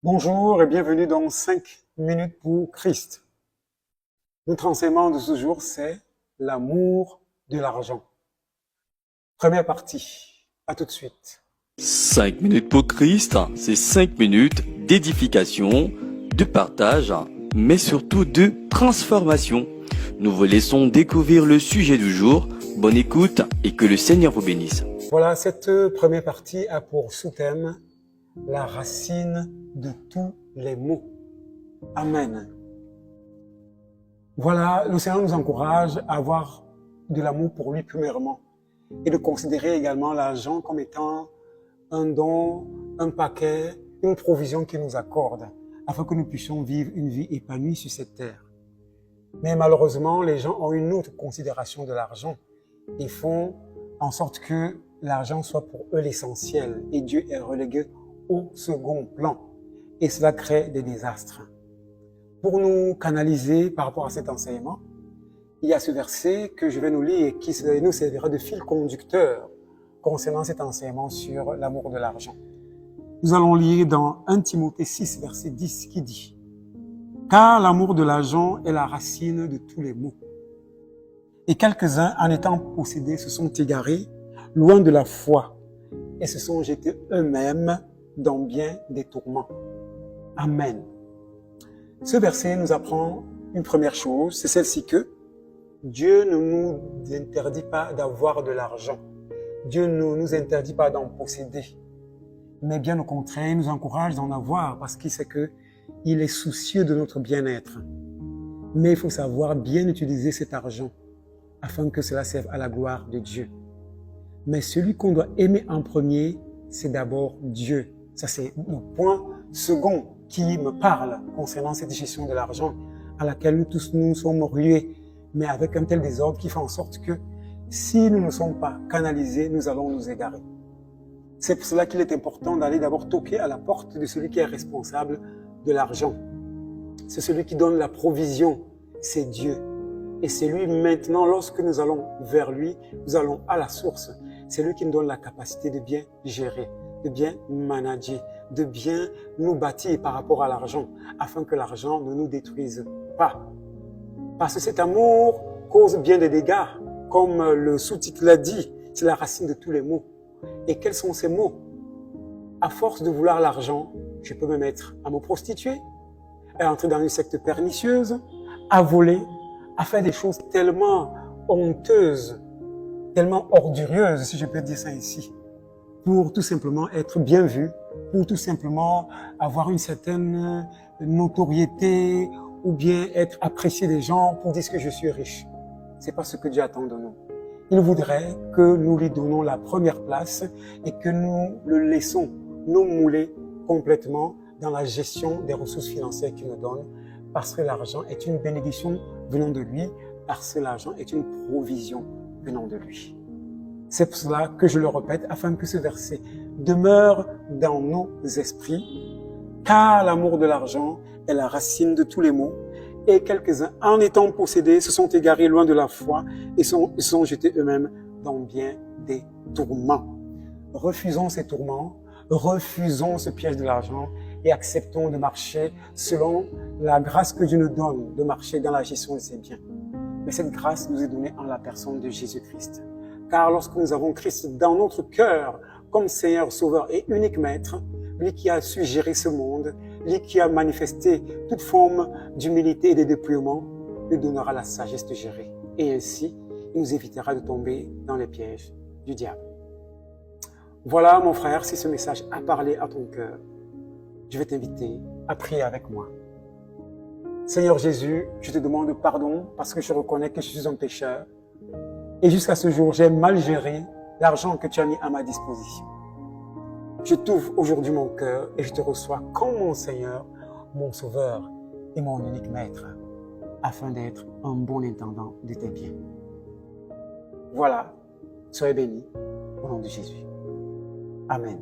Bonjour et bienvenue dans 5 minutes pour Christ. Notre enseignement de ce jour, c'est l'amour de l'argent. Première partie. À tout de suite. 5 minutes pour Christ, c'est 5 minutes d'édification, de partage, mais surtout de transformation. Nous vous laissons découvrir le sujet du jour. Bonne écoute et que le Seigneur vous bénisse. Voilà, cette première partie a pour sous-thème la racine de tous les maux. Amen. Voilà, le Seigneur nous encourage à avoir de l'amour pour lui premièrement et de considérer également l'argent comme étant un don, un paquet, une provision qu'il nous accorde afin que nous puissions vivre une vie épanouie sur cette terre. Mais malheureusement, les gens ont une autre considération de l'argent. Ils font en sorte que l'argent soit pour eux l'essentiel et Dieu est relégué au second plan. Et cela crée des désastres. Pour nous canaliser par rapport à cet enseignement, il y a ce verset que je vais nous lire et qui nous servira de fil conducteur concernant cet enseignement sur l'amour de l'argent. Nous allons lire dans 1 Timothée 6, verset 10, qui dit « Car l'amour de l'argent est la racine de tous les maux. Et quelques-uns, en étant possédés, se sont égarés, loin de la foi, et se sont jetés eux-mêmes dans bien des tourments. » Amen. Ce verset nous apprend une première chose, c'est celle-ci que Dieu ne nous interdit pas d'avoir de l'argent. Dieu ne nous interdit pas d'en posséder. Mais bien au contraire, il nous encourage d'en avoir parce qu'il sait qu'il est soucieux de notre bien-être. Mais il faut savoir bien utiliser cet argent afin que cela serve à la gloire de Dieu. Mais celui qu'on doit aimer en premier, c'est d'abord Dieu. Ça, c'est le point second qui me parle concernant cette gestion de l'argent à laquelle nous tous nous sommes rués, mais avec un tel désordre qui fait en sorte que si nous ne sommes pas canalisés, nous allons nous égarer. C'est pour cela qu'il est important d'aller d'abord toquer à la porte de celui qui est responsable de l'argent. C'est celui qui donne la provision, c'est Dieu. Et c'est lui maintenant, lorsque nous allons vers lui, nous allons à la source. C'est lui qui nous donne la capacité de bien gérer, de bien manager, de bien nous bâtir par rapport à l'argent, afin que l'argent ne nous détruise pas. Parce que cet amour cause bien des dégâts, comme le sous-titre l'a dit, c'est la racine de tous les maux. Et quels sont ces maux? À force de vouloir l'argent, je peux me mettre à me prostituer, à entrer dans une secte pernicieuse, à voler, à faire des choses tellement honteuses, tellement ordurieuses, si je peux dire ça ici, pour tout simplement être bien vu, pour tout simplement avoir une certaine notoriété ou bien être apprécié des gens pour dire que je suis riche. C'est pas ce que Dieu attend de nous. Il voudrait que nous lui donnons la première place et que nous le laissons nous mouler complètement dans la gestion des ressources financières qu'il nous donne parce que l'argent est une bénédiction venant de lui, parce que l'argent est une provision venant de lui. C'est pour cela que je le répète, afin que ce verset demeure dans nos esprits, car l'amour de l'argent est la racine de tous les maux, et quelques-uns, en étant possédés, se sont égarés loin de la foi et sont jetés eux-mêmes dans bien des tourments. Refusons ces tourments, refusons ce piège de l'argent et acceptons de marcher selon la grâce que Dieu nous donne, de marcher dans la gestion de ses biens. Mais cette grâce nous est donnée en la personne de Jésus-Christ. Car lorsque nous avons Christ dans notre cœur comme Seigneur, Sauveur et unique Maître, lui qui a su gérer ce monde, lui qui a manifesté toute forme d'humilité et de dépouillement, lui donnera la sagesse de gérer. Et ainsi, il nous évitera de tomber dans les pièges du diable. Voilà, mon frère, si ce message a parlé à ton cœur, je vais t'inviter à prier avec moi. Seigneur Jésus, je te demande pardon parce que je reconnais que je suis un pécheur. Et jusqu'à ce jour, j'ai mal géré l'argent que tu as mis à ma disposition. Je t'ouvre aujourd'hui mon cœur et je te reçois comme mon Seigneur, mon Sauveur et mon unique Maître, afin d'être un bon intendant de tes biens. Voilà, soyez bénis au nom de Jésus. Amen.